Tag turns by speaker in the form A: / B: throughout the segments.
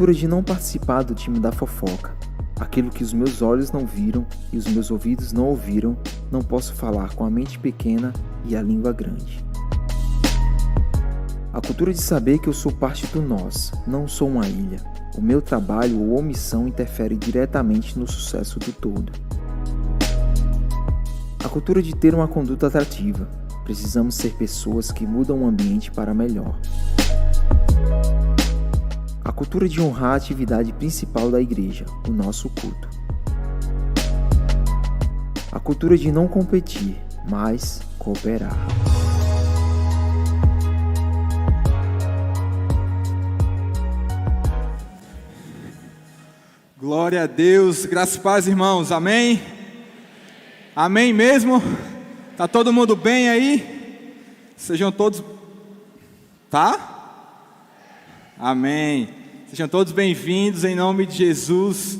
A: cultura de não participar do time da fofoca. Aquilo que os meus olhos não viram e os meus ouvidos não ouviram, não posso falar com a mente pequena e a língua grande. A cultura de saber que eu sou parte do nós, não sou uma ilha. O meu trabalho ou omissão interfere diretamente no sucesso do todo. A cultura de ter uma conduta atrativa. Precisamos ser pessoas que mudam o ambiente para melhor. A cultura de honrar a atividade principal da igreja, o nosso culto. A cultura de não competir, mas cooperar.
B: Glória a Deus, graças e paz, irmãos, amém? Amém mesmo? Tá todo mundo bem aí? Sejam todos... Tá? Amém. Sejam todos bem-vindos em nome de Jesus.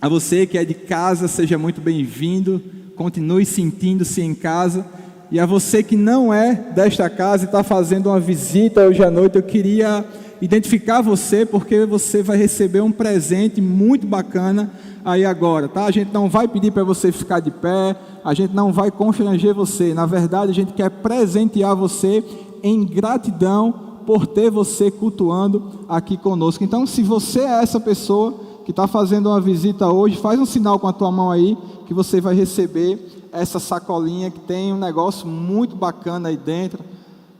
B: A você que é de casa, seja muito bem-vindo. Continue sentindo-se em casa. E a você que não é desta casa e está fazendo uma visita hoje à noite, eu queria identificar você, porque você vai receber um presente muito bacana aí agora, tá? A gente não vai pedir para você ficar de pé, a gente não vai constranger você. Na verdade, a gente quer presentear você em gratidão por ter você cultuando aqui conosco. Então, se você é essa pessoa que está fazendo uma visita hoje, faz um sinal com a tua mão aí, que você vai receber essa sacolinha que tem um negócio muito bacana aí dentro.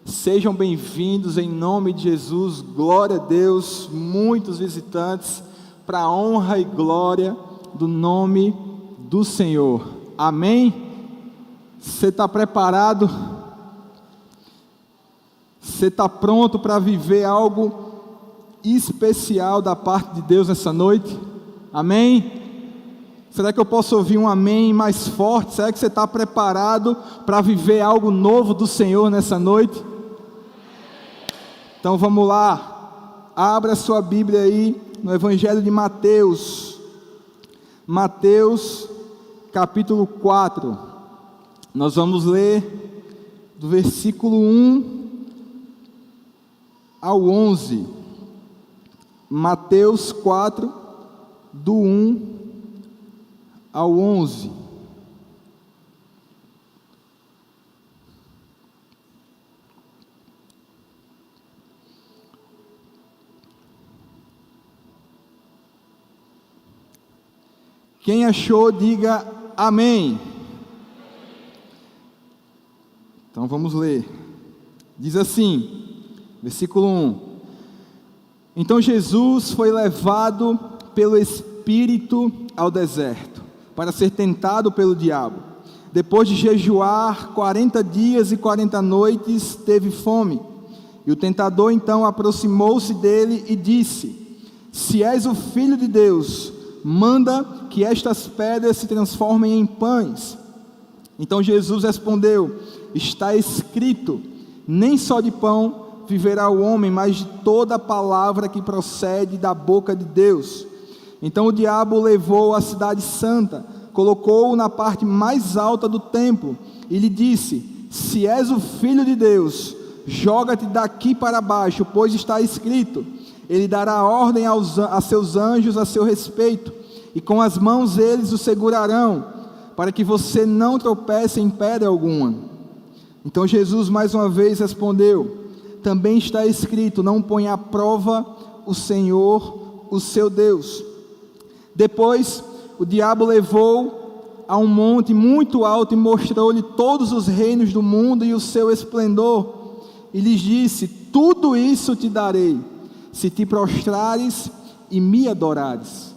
B: Sejam bem-vindos em nome de Jesus, glória a Deus, muitos visitantes, para a honra e glória do nome do Senhor, amém? Você está preparado? Você está pronto para viver algo especial da parte de Deus nessa noite? Amém? Será que eu posso ouvir um amém mais forte? Será que você está preparado para viver algo novo do Senhor nessa noite? Então vamos lá, abra sua Bíblia aí no Evangelho de Mateus, Mateus capítulo 4, nós vamos ler do versículo 1 ao 11, Mateus 4, do 1 ao 11. Quem achou, diga amém. Então vamos ler. Diz assim, versículo 1. Então Jesus foi levado pelo Espírito ao deserto, para ser tentado pelo diabo. Depois de jejuar 40 dias e 40 noites, teve fome. E o tentador então aproximou-se dele e disse: Se és o Filho de Deus, manda que estas pedras se transformem em pães. Então Jesus respondeu: Está escrito, nem só de pão viverá o homem, mas de toda a palavra que procede da boca de Deus. Então o diabo o levou à cidade santa, colocou-o na parte mais alta do templo, e lhe disse: Se és o Filho de Deus, joga-te daqui para baixo, pois está escrito: Ele dará ordem a seus anjos a seu respeito, e com as mãos eles o segurarão, para que você não tropece em pedra alguma. Então Jesus mais uma vez respondeu: Também está escrito: Não ponha à prova o Senhor, o seu Deus. Depois o diabo levou a um monte muito alto e mostrou-lhe todos os reinos do mundo e o seu esplendor, e lhes disse: Tudo isso te darei, se te prostrares e me adorares.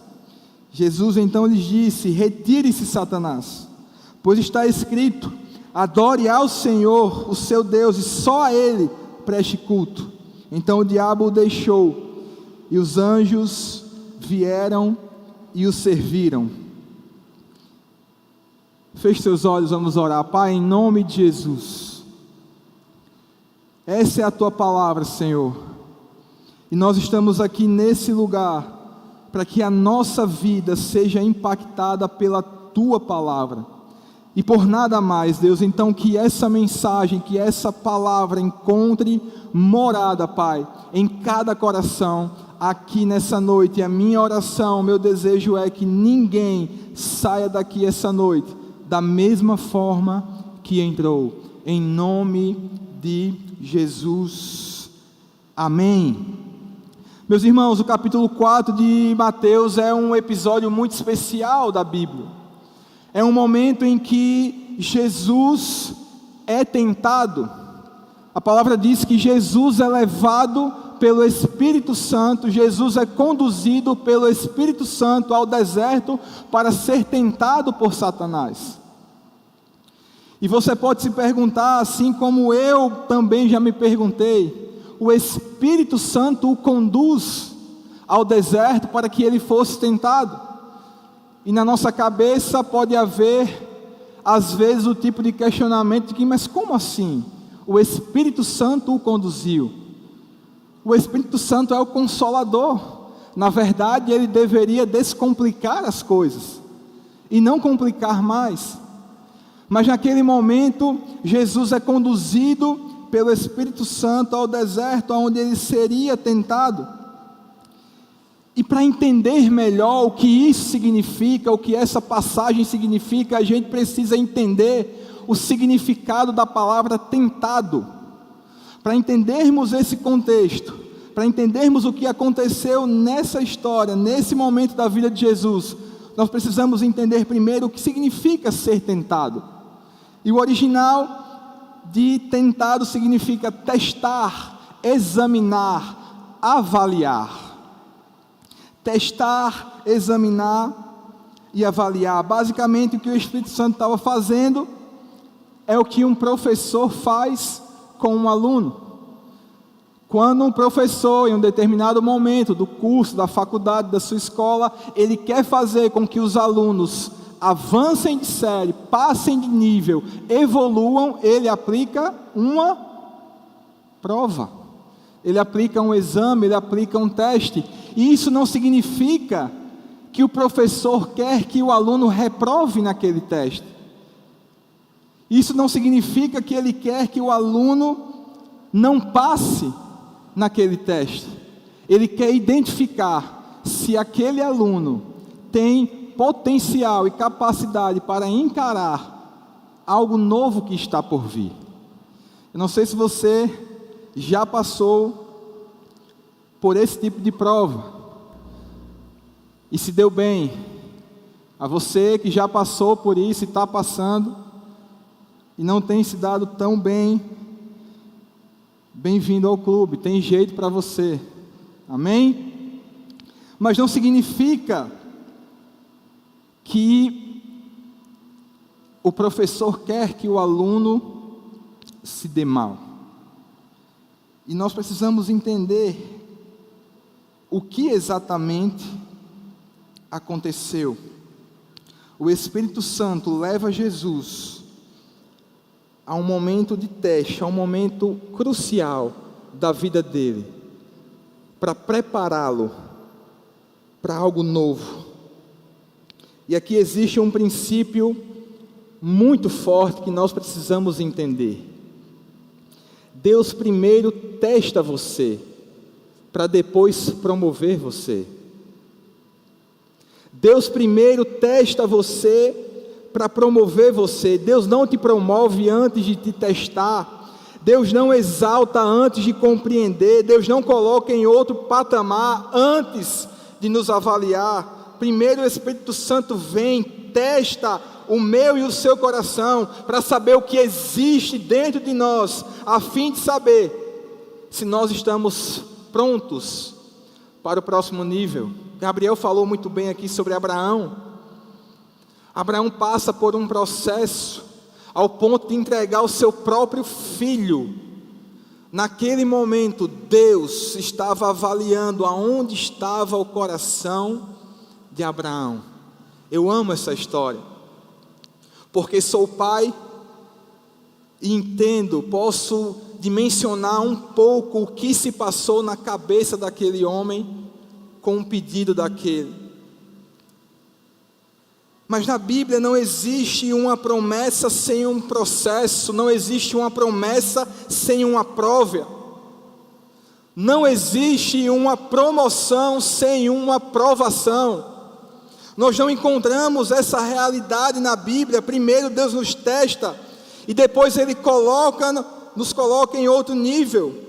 B: Jesus então lhes disse: Retire-se, Satanás, pois está escrito: Adore ao Senhor, o seu Deus, e só a Ele preste culto. Então o diabo o deixou, e os anjos vieram e o serviram. Feche seus olhos, vamos orar. Pai, em nome de Jesus, essa é a Tua palavra, Senhor, e nós estamos aqui nesse lugar para que a nossa vida seja impactada pela Tua palavra. E por nada mais, Deus, então que essa mensagem, que essa palavra encontre morada, Pai, em cada coração, aqui nessa noite. E a minha oração, meu desejo é que ninguém saia daqui essa noite da mesma forma que entrou. Em nome de Jesus. Amém. Meus irmãos, o capítulo 4 de Mateus é um episódio muito especial da Bíblia. É um momento em que Jesus é tentado. A palavra diz que Jesus é levado pelo Espírito Santo, Jesus é conduzido pelo Espírito Santo ao deserto para ser tentado por Satanás. E você pode se perguntar, assim como eu também já me perguntei, o Espírito Santo o conduz ao deserto para que ele fosse tentado. E na nossa cabeça pode haver, às vezes, o tipo de questionamento de que, mas como assim? O Espírito Santo o conduziu. O Espírito Santo é o Consolador. Na verdade, ele deveria descomplicar as coisas e não complicar mais. Mas naquele momento, Jesus é conduzido pelo Espírito Santo ao deserto, onde ele seria tentado. E para entender melhor o que isso significa, o que essa passagem significa, a gente precisa entender o significado da palavra tentado. Para entendermos esse contexto, para entendermos o que aconteceu nessa história, nesse momento da vida de Jesus, nós precisamos entender primeiro o que significa ser tentado. E o original de tentado significa testar, examinar, avaliar. Testar, examinar e avaliar. Basicamente o que o Espírito Santo estava fazendo é o que um professor faz com um aluno. Quando um professor, em um determinado momento do curso, da faculdade, da sua escola, ele quer fazer com que os alunos avancem de série, passem de nível, evoluam, ele aplica uma prova. Ele aplica um exame, ele aplica um teste. E isso não significa que o professor quer que o aluno reprove naquele teste. Isso não significa que ele quer que o aluno não passe naquele teste. Ele quer identificar se aquele aluno tem potencial e capacidade para encarar algo novo que está por vir. Eu não sei se você já passou por esse tipo de prova e se deu bem. A você que já passou por isso e está passando e não tem se dado tão bem, bem-vindo ao clube, tem jeito para você, amém? Mas não significa que o professor quer que o aluno se dê mal. E nós precisamos entender o que exatamente aconteceu. O Espírito Santo leva Jesus a um momento de teste, a um momento crucial da vida dele, para prepará-lo para algo novo. E aqui existe um princípio muito forte que nós precisamos entender. Deus primeiro testa você, para depois promover você. Deus primeiro testa você para promover você. Deus não te promove antes de te testar. Deus não exalta antes de compreender. Deus não coloca em outro patamar antes de nos avaliar. Primeiro o Espírito Santo vem, testa o meu e o seu coração, para saber o que existe dentro de nós, a fim de saber se nós estamos prontos para o próximo nível. Gabriel falou muito bem aqui sobre Abraão. Abraão passa por um processo ao ponto de entregar o seu próprio filho. Naquele momento, Deus estava avaliando aonde estava o coração de Abraão. Eu amo essa história, porque sou pai e entendo, posso dimensionar um pouco o que se passou na cabeça daquele homem com o pedido daquele. Mas na Bíblia não existe uma promessa sem um processo, não existe uma promessa sem uma prova, não existe uma promoção sem uma provação. Nós não encontramos essa realidade na Bíblia. Primeiro Deus nos testa e depois Ele nos coloca em outro nível.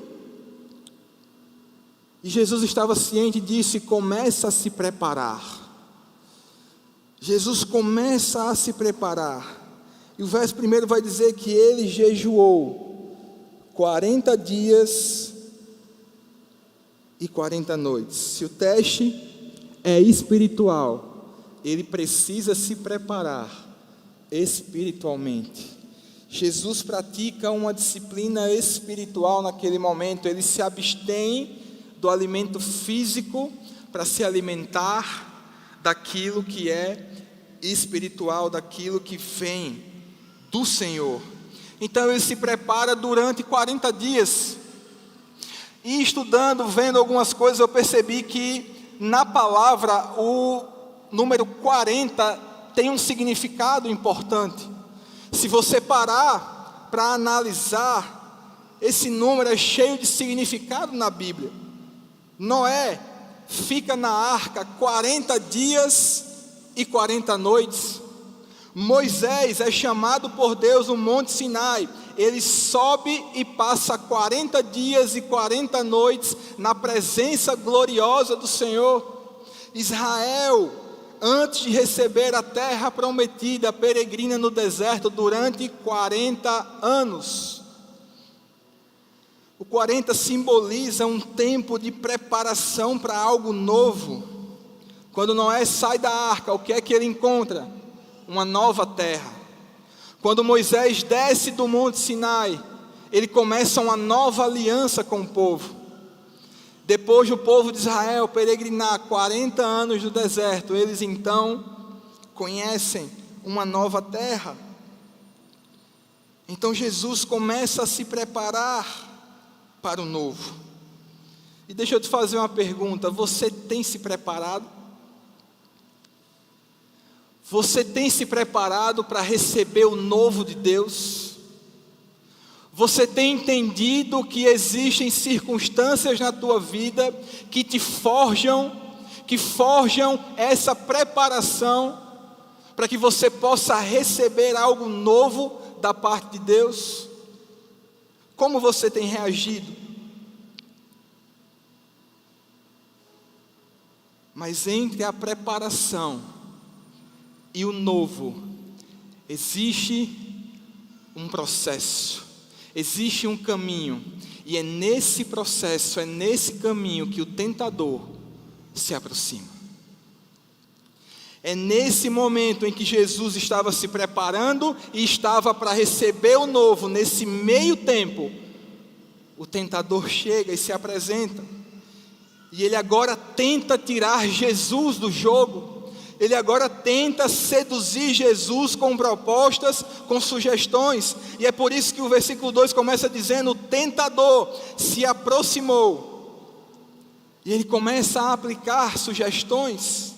B: E Jesus estava ciente disso e começa a se preparar. Jesus começa a se preparar. E o verso 1 vai dizer que Ele jejuou 40 dias e 40 noites. Se o teste é espiritual, ele precisa se preparar espiritualmente. Jesus pratica uma disciplina espiritual naquele momento. Ele se abstém do alimento físico para se alimentar daquilo que é espiritual, daquilo que vem do Senhor. Então ele se prepara durante 40 dias. E estudando, vendo algumas coisas, eu percebi que na palavra o número 40 tem um significado importante. Se você parar para analisar, esse número é cheio de significado na Bíblia. Noé fica na arca 40 dias e 40 noites. Moisés é chamado por Deus no Monte Sinai. Ele sobe e passa 40 dias e 40 noites na presença gloriosa do Senhor. Israel, antes de receber a terra prometida, peregrina no deserto durante 40 anos. O 40 simboliza um tempo de preparação para algo novo. Quando Noé sai da arca, o que é que ele encontra? Uma nova terra. Quando Moisés desce do Monte Sinai, ele começa uma nova aliança com o povo. Depois do povo de Israel peregrinar 40 anos no deserto, eles então conhecem uma nova terra. Então Jesus começa a se preparar para o novo. E deixa eu te fazer uma pergunta: você tem se preparado? Você tem se preparado para receber o novo de Deus? Você tem entendido que existem circunstâncias na tua vida que te forjam essa preparação para que você possa receber algo novo da parte de Deus? Como você tem reagido? Mas entre a preparação e o novo, existe um processo, existe um caminho, e é nesse processo, é nesse caminho que o tentador se aproxima. É nesse momento em que Jesus estava se preparando e estava para receber o novo, nesse meio tempo, o tentador chega e se apresenta, e ele agora tenta tirar Jesus do jogo. Ele agora tenta seduzir Jesus com propostas, com sugestões. E é por isso que o versículo 2 começa dizendo: o tentador se aproximou. E ele começa a aplicar sugestões.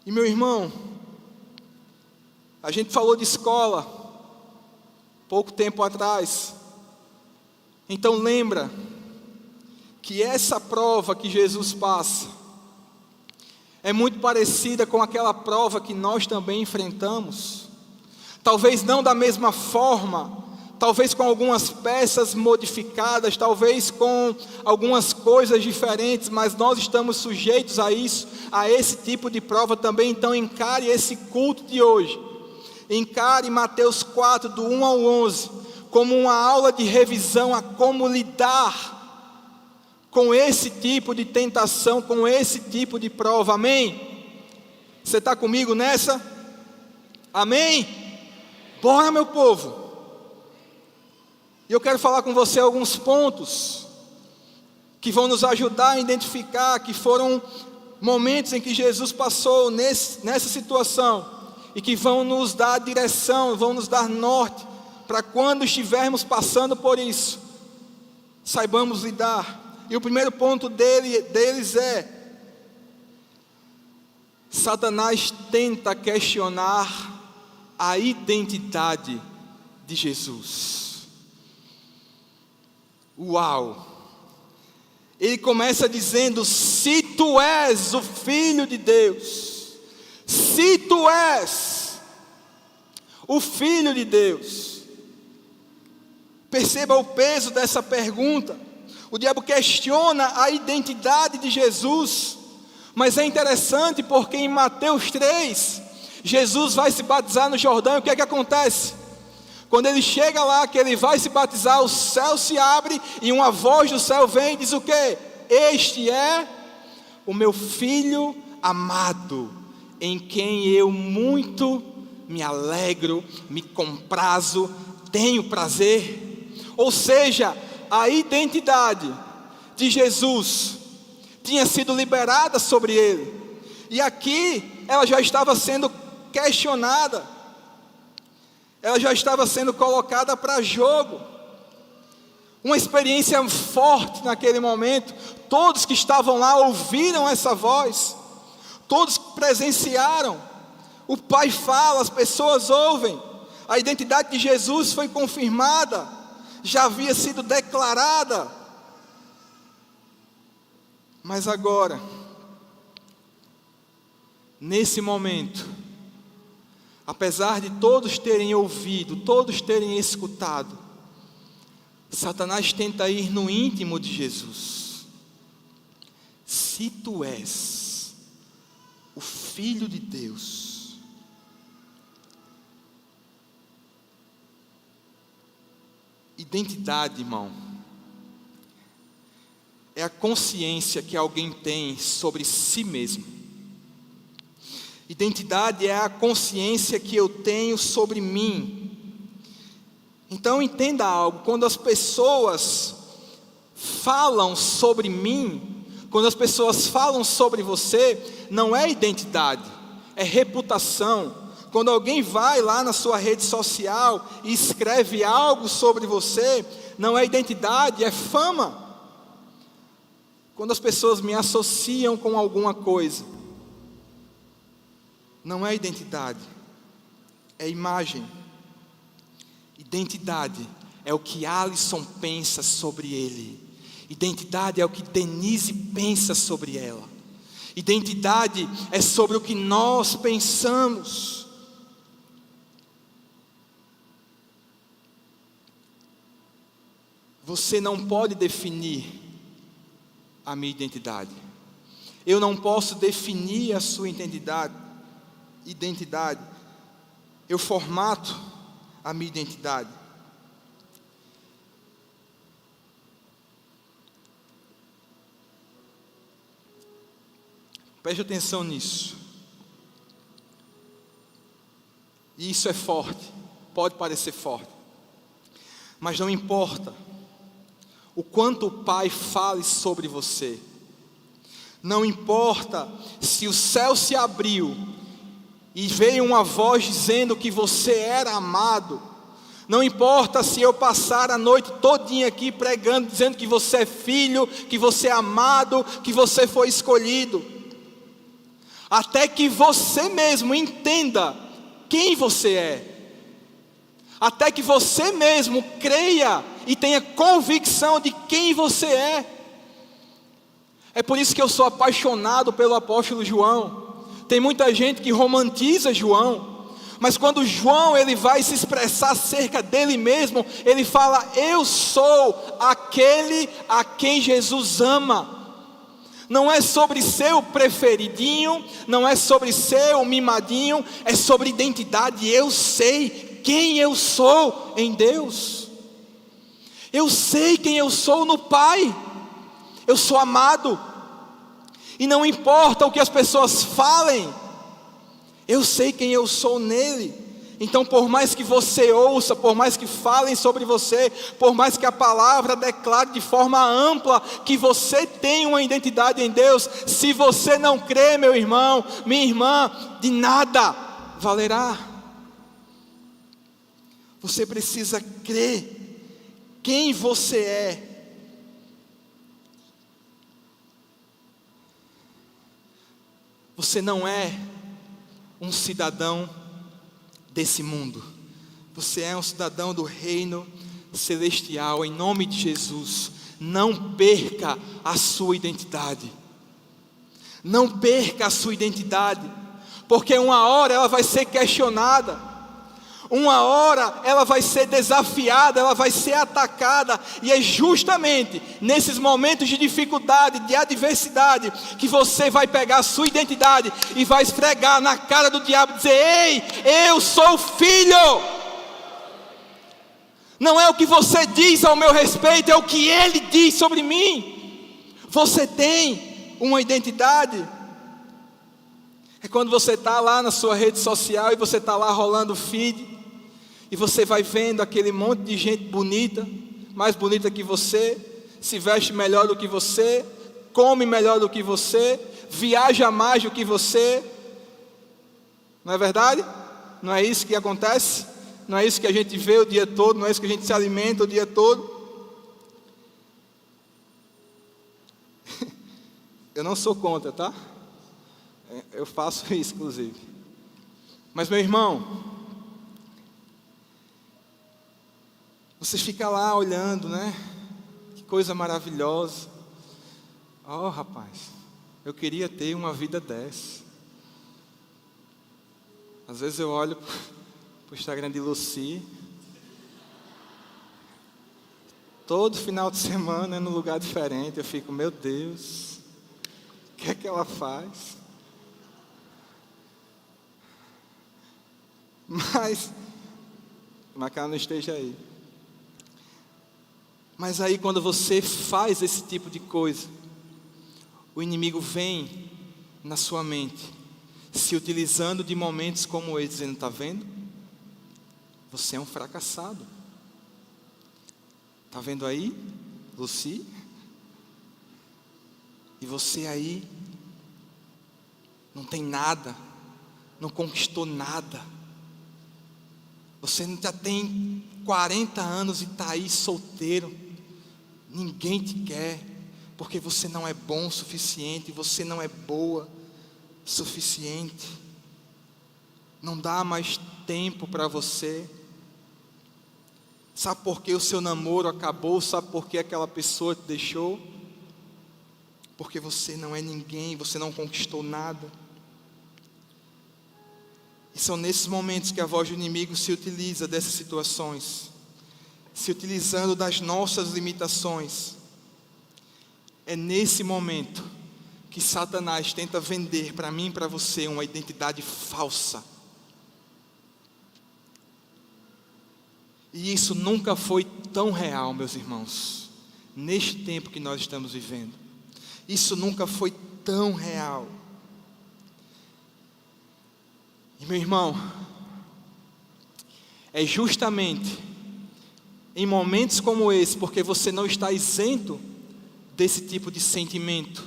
B: E meu irmão, a gente falou de escola pouco tempo atrás. Então lembra que essa prova que Jesus passa é muito parecida com aquela prova que nós também enfrentamos. Talvez não da mesma forma, talvez com algumas peças modificadas, talvez com algumas coisas diferentes, mas nós estamos sujeitos a isso, a esse tipo de prova também. Então encare esse culto de hoje, encare Mateus 4, do 1 ao 11, como uma aula de revisão a como lidar com esse tipo de tentação, com esse tipo de prova. Amém? Você está comigo nessa? Amém? Bora, meu povo. E eu quero falar com você alguns pontos que vão nos ajudar a identificar que foram momentos em que Jesus passou nessa situação e que vão nos dar direção, vão nos dar norte para quando estivermos passando por isso, saibamos lidar. E o primeiro ponto deles é: Satanás tenta questionar a identidade de Jesus. Uau! Ele começa dizendo: se tu és o Filho de Deus, se tu és o Filho de Deus. Perceba o peso dessa pergunta. O diabo questiona a identidade de Jesus, mas é interessante porque em Mateus 3, Jesus vai se batizar no Jordão, e o que é que acontece? Quando ele chega lá, que ele vai se batizar, o céu se abre, e uma voz do céu vem e diz o quê? Este é o meu Filho amado, em quem eu muito me alegro, me comprazo, tenho prazer. Ou seja, a identidade de Jesus tinha sido liberada sobre ele, e aqui ela já estava sendo questionada, ela já estava sendo colocada para jogo. Uma experiência forte naquele momento. Todos que estavam lá ouviram essa voz, todos presenciaram. O Pai fala, as pessoas ouvem. A identidade de Jesus foi confirmada, já havia sido declarada. Mas agora, nesse momento, apesar de todos terem ouvido, todos terem escutado, Satanás tenta ir no íntimo de Jesus. Se tu és o Filho de Deus, identidade, irmão, é a consciência que alguém tem sobre si mesmo. Identidade é a consciência que eu tenho sobre mim. Então entenda algo: quando as pessoas falam sobre mim, quando as pessoas falam sobre você, não é identidade, é reputação. Quando alguém vai lá na sua rede social e escreve algo sobre você, não é identidade, é fama. Quando as pessoas me associam com alguma coisa, não é identidade, é imagem. Identidade é o que Alisson pensa sobre ele. Identidade é o que Denise pensa sobre ela. Identidade é sobre o que nós pensamos. Você não pode definir a minha identidade. Eu não posso definir a sua identidade. Eu formato a minha identidade. Preste atenção nisso. E isso é forte, pode parecer forte, mas não importa o quanto o Pai fale sobre você, não importa se o céu se abriu e veio uma voz dizendo que você era amado, não importa se eu passar a noite todinha aqui pregando, dizendo que você é filho, que você é amado, que você foi escolhido, até que você mesmo entenda quem você é, até que você mesmo creia e tenha convicção de quem você é. É por isso que eu sou apaixonado pelo apóstolo João. Tem muita gente que romantiza João, mas quando João ele vai se expressar acerca dele mesmo, ele fala: eu sou aquele a quem Jesus ama. Não é sobre ser o preferidinho, não é sobre ser o mimadinho, é sobre identidade. Eu sei quem eu sou em Deus, eu sei quem eu sou no Pai, eu sou amado. E não importa o que as pessoas falem, eu sei quem eu sou nele. Então por mais que você ouça, por mais que falem sobre você, por mais que a palavra declare de forma ampla que você tem uma identidade em Deus, se você não crê, meu irmão, minha irmã, de nada valerá. Você precisa crer quem você é. Você não é um cidadão desse mundo. Você é um cidadão do reino celestial. Em nome de Jesus, não perca a sua identidade. Não perca a sua identidade, porque uma hora ela vai ser questionada, uma hora ela vai ser desafiada, ela vai ser atacada, e é justamente nesses momentos de dificuldade, de adversidade, que você vai pegar a sua identidade e vai esfregar na cara do diabo e dizer: ei, eu sou filho. Não é o que você diz ao meu respeito, é o que ele diz sobre mim. Você tem uma identidade. É quando você está lá na sua rede social e você está lá rolando o feed, e você vai vendo aquele monte de gente bonita, mais bonita que você, se veste melhor do que você, come melhor do que você, viaja mais do que você. Não é verdade? Não é isso que acontece? Não é isso que a gente vê o dia todo? Não é isso que a gente se alimenta o dia todo? Eu não sou contra, tá? Eu faço isso, inclusive. Mas, meu irmão, você fica lá olhando, né? Que coisa maravilhosa. Oh, rapaz, eu queria ter uma vida dessa. Às vezes eu olho para o Instagram de Lucy. Todo final de semana é num lugar diferente. Eu fico, meu Deus, o que é que ela faz? Mas que ela não esteja aí. Mas aí quando você faz esse tipo de coisa, o inimigo vem na sua mente, se utilizando de momentos como esse, dizendo: está vendo? Você é um fracassado. Está vendo aí, Lucy? E você aí não tem nada, não conquistou nada. Você já tem 40 anos e está aí solteiro. Ninguém te quer, porque você não é bom o suficiente, você não é boa o suficiente. Não dá mais tempo para você. Sabe por que o seu namoro acabou? Sabe por que aquela pessoa te deixou? Porque você não é ninguém, você não conquistou nada. E são nesses momentos que a voz do inimigo se utiliza dessas situações, se utilizando das nossas limitações. É nesse momento que Satanás tenta vender para mim e para você uma identidade falsa. E isso nunca foi tão real, meus irmãos, neste tempo que nós estamos vivendo. Isso nunca foi tão real. E meu irmão, é justamente em momentos como esse, porque você não está isento desse tipo de sentimento,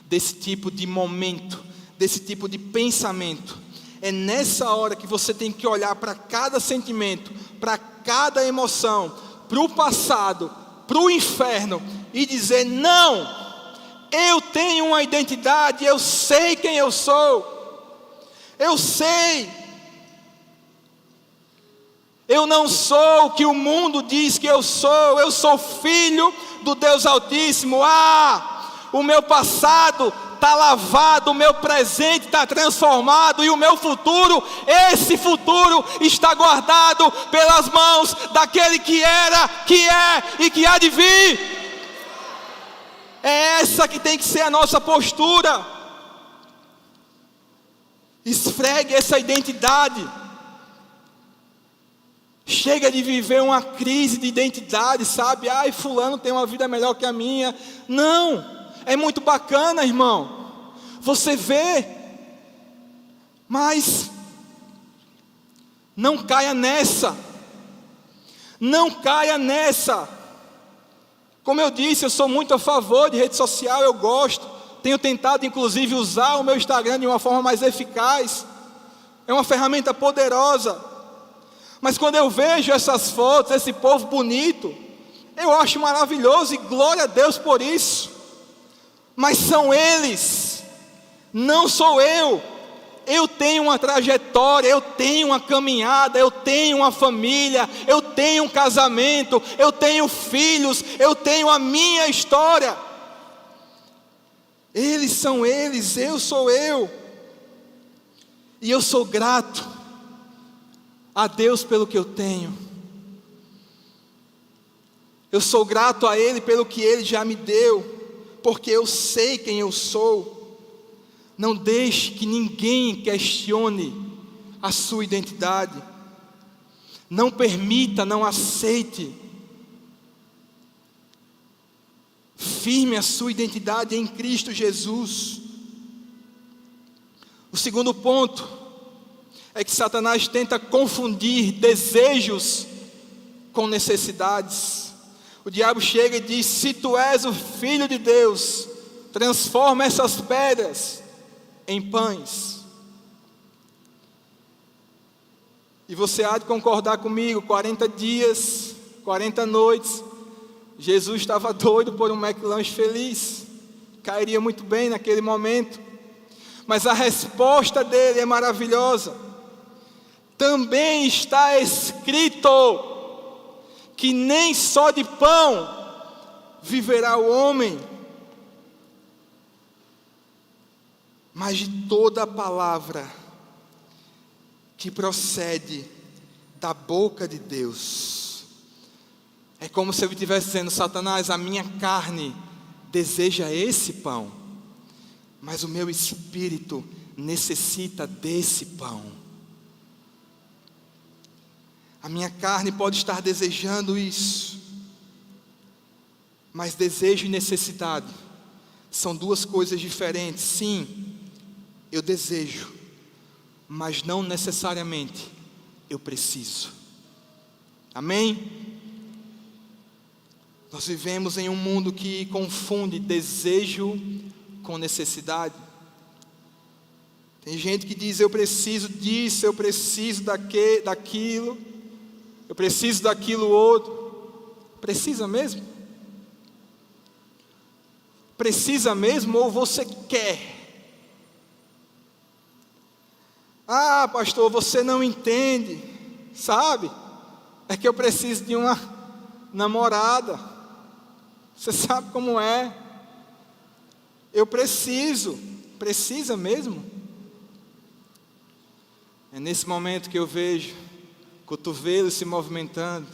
B: desse tipo de momento, desse tipo de pensamento. É nessa hora que você tem que olhar para cada sentimento, para cada emoção, para o passado, para o inferno, e dizer: não, eu tenho uma identidade, eu sei quem eu sou. Eu sei, eu não sou o que o mundo diz que eu sou filho do Deus Altíssimo. O meu passado está lavado, o meu presente está transformado, e o meu futuro, esse futuro está guardado pelas mãos daquele que era, que é e que há de vir. É essa que tem que ser a nossa postura. Esfregue essa identidade. Chega de viver uma crise de identidade, sabe? Ai, fulano tem uma vida melhor que a minha. Não, é muito bacana, irmão, você vê, mas não caia nessa. Não caia nessa. Como eu disse, eu sou muito a favor de rede social, eu gosto. Tenho tentado, inclusive, usar o meu Instagram de uma forma mais eficaz. É uma ferramenta poderosa. Mas quando eu vejo essas fotos, esse povo bonito, eu acho maravilhoso e glória a Deus por isso. Mas são eles, Não sou eu. Eu tenho uma trajetória, eu tenho uma caminhada, eu tenho uma família, eu tenho um casamento, eu tenho filhos, eu tenho a minha história. Eles são eles, eu sou eu. E eu sou grato a Deus pelo que eu tenho. Eu sou grato a Ele pelo que Ele já me deu, porque eu sei quem eu sou. Não deixe que ninguém questione a sua identidade. Não permita, não aceite. Firme a sua identidade em Cristo Jesus. O segundo ponto é que Satanás tenta confundir desejos com necessidades. O diabo chega e diz: se tu és o Filho de Deus, transforma essas pedras em pães. E você há de concordar comigo, 40 dias, 40 noites, Jesus estava doido por um McLanche feliz, cairia muito bem naquele momento, mas a resposta dele é maravilhosa. Também está escrito que nem só de pão viverá o homem, mas de toda a palavra que procede da boca de Deus. É como se eu estivesse dizendo: Satanás, a minha carne deseja esse pão, mas o meu espírito necessita desse pão. A minha carne pode estar desejando isso, mas desejo e necessidade são duas coisas diferentes. Sim, eu desejo, mas não necessariamente eu preciso. Amém? Nós vivemos em um mundo que confunde desejo com necessidade. Tem gente que diz: eu preciso disso, eu preciso daquilo, eu preciso daquilo outro. Precisa mesmo? Precisa mesmo ou você quer? Ah, pastor, você não entende, sabe? É que eu preciso de uma namorada. Você sabe como é? Eu preciso. Precisa mesmo? É nesse momento que eu vejo cotovelos se movimentando.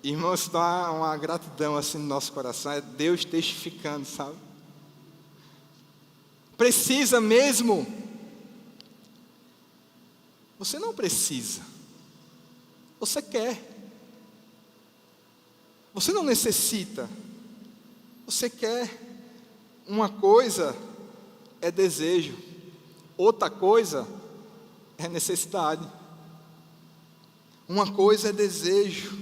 B: Irmãos, dá uma gratidão assim no nosso coração. É Deus testificando, sabe? Precisa mesmo? Você não precisa. Você quer. Você não necessita. Você quer. Uma coisa é desejo, outra coisa é necessidade. Uma coisa é desejo.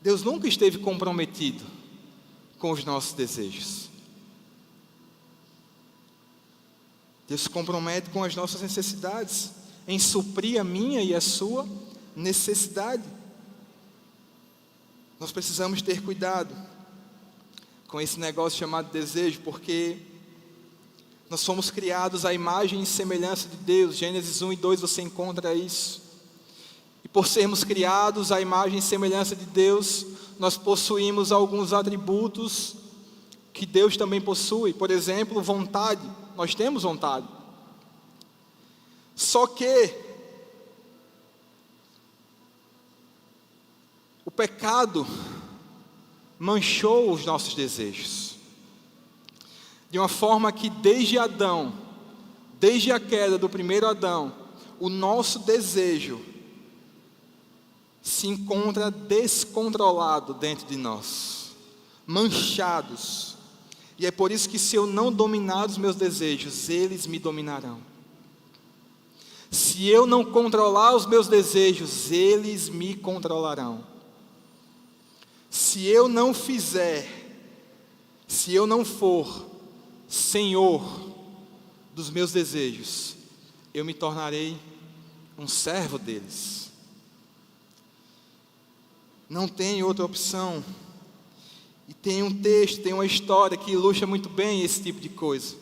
B: Deus nunca esteve comprometido com os nossos desejos. Deus se compromete com as nossas necessidades, em suprir a minha e a sua necessidade. Nós precisamos ter cuidado com esse negócio chamado desejo, porque nós fomos criados à imagem e semelhança de Deus. Gênesis 1 e 2 você encontra isso. E por sermos criados à imagem e semelhança de Deus, nós possuímos alguns atributos que Deus também possui. Por exemplo, vontade. Nós temos vontade. Só que o pecado manchou os nossos desejos, de uma forma que desde Adão, desde a queda do primeiro Adão, o nosso desejo se encontra descontrolado dentro de nós, manchados. E é por isso que, se eu não dominar os meus desejos, eles me dominarão. Se eu não controlar os meus desejos, eles me controlarão. Se eu não fizer, se eu não for senhor dos meus desejos, eu me tornarei um servo deles. Não tem outra opção. E tem um texto, tem uma história que ilustra muito bem esse tipo de coisa.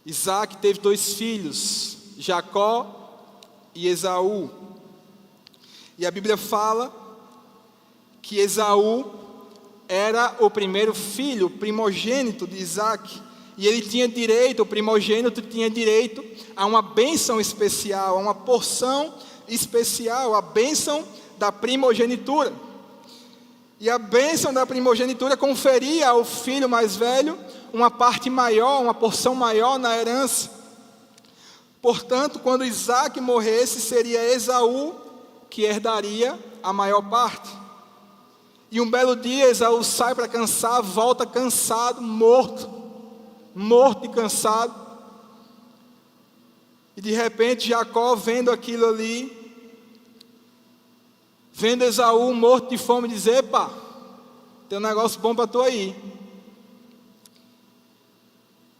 B: Isaac teve 2 filhos, Jacó e Esaú. E a Bíblia fala que Esaú era o primeiro filho, o primogênito de Isaac. E ele tinha direito, o primogênito tinha direito a uma bênção especial, a uma porção especial, a bênção da primogenitura. E a bênção da primogenitura conferia ao filho mais velho uma parte maior, uma porção maior na herança. Portanto, quando Isaac morresse, seria Esaú que herdaria a maior parte. E um belo dia, Esaú sai para cansar, volta cansado, morto e cansado. E de repente, Jacó, vendo aquilo ali, vendo Esaú morto de fome, diz: epa, tem um negócio bom para tu aí.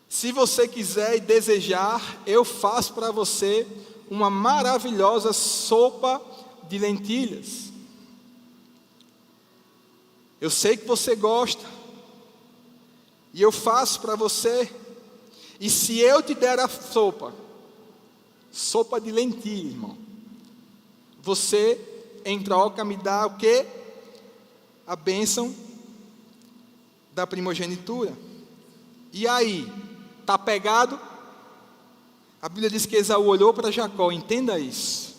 B: Se você quiser e desejar, eu faço para você uma maravilhosa sopa de lentilhas. Eu sei que você gosta, e eu faço para você. E se eu te der a sopa de lentilha, irmão, você, em troca, me dá o quê? A bênção da primogenitura. E aí, está pegado? A Bíblia diz que Esaú olhou para Jacó, entenda isso.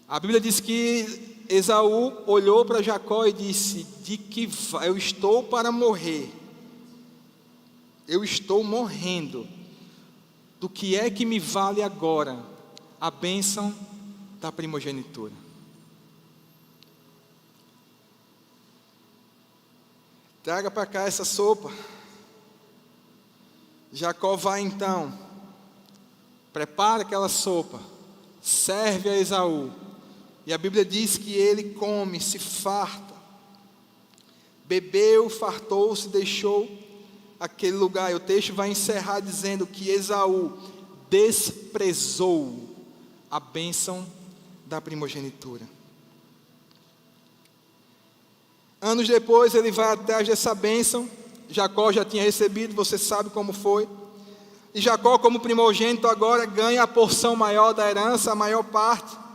B: A Bíblia diz que Esaú olhou para Jacó e disse: eu estou para morrer, eu estou morrendo, do que é que me vale agora a bênção da primogenitura? Traga para cá essa sopa. Jacó vai então, prepara aquela sopa, serve a Esaú. E a Bíblia diz que ele come, se farta, bebeu, fartou-se, deixou aquele lugar. E o texto vai encerrar dizendo que Esaú desprezou a bênção da primogenitura. Anos depois ele vai atrás dessa bênção. Jacó já tinha recebido, você sabe como foi. E Jacó, como primogênito, agora ganha a porção maior da herança, a maior parte.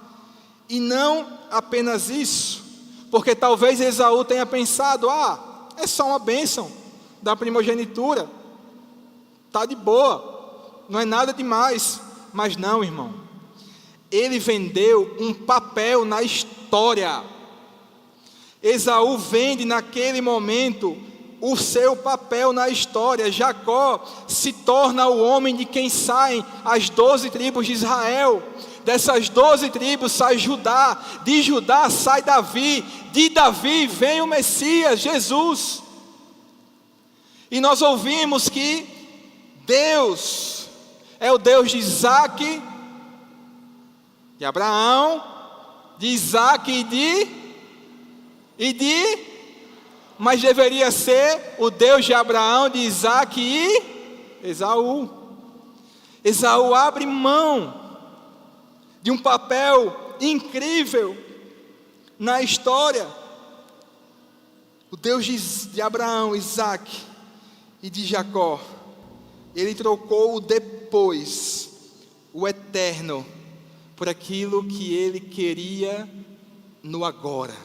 B: E não apenas isso, porque talvez Esaú tenha pensado: é só uma bênção da primogenitura, está de boa, não é nada demais. Mas não, irmão, ele vendeu um papel na história. Esaú vende naquele momento o seu papel na história. Jacó se torna o homem de quem saem as 12 tribos de Israel. Dessas 12 tribos sai Judá, de Judá sai Davi, de Davi vem o Messias, Jesus. E nós ouvimos que Deus é o Deus de Isaac, de Abraão, de Isaac mas deveria ser o Deus de Abraão, de Isaac e Esaú. Esaú abre mão de um papel incrível na história. O Deus de Abraão, Isaac e de Jacó, ele trocou o depois, o eterno, por aquilo que ele queria no agora,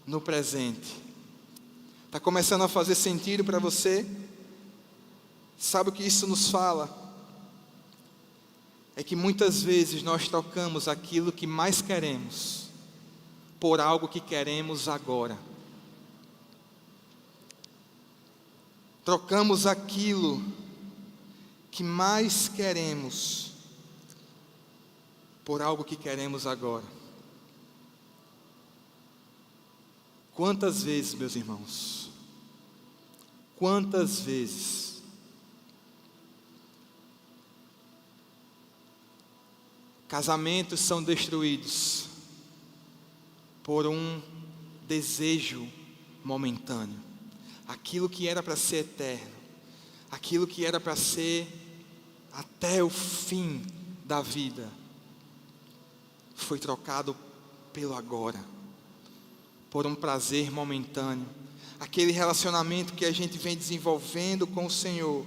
B: no presente. Está começando a fazer sentido para você? Sabe o que isso nos fala? É que muitas vezes nós trocamos aquilo que mais queremos por algo que queremos agora. Trocamos aquilo que mais queremos por algo que queremos agora. Quantas vezes, meus irmãos, quantas vezes casamentos são destruídos por um desejo momentâneo. Aquilo que era para ser eterno, aquilo que era para ser até o fim da vida, foi trocado pelo agora, por um prazer momentâneo. Aquele relacionamento que a gente vem desenvolvendo com o Senhor,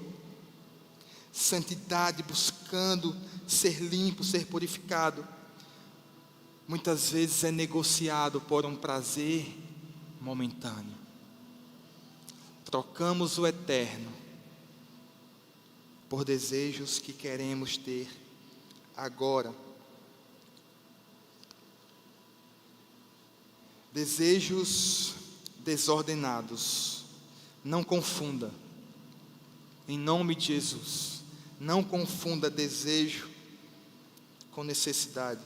B: santidade, buscando ser limpo, ser purificado, muitas vezes é negociado por um prazer momentâneo. Trocamos o eterno por desejos que queremos ter agora. Desejos desordenados. Não confunda. Em nome de Jesus, não confunda desejo com necessidade.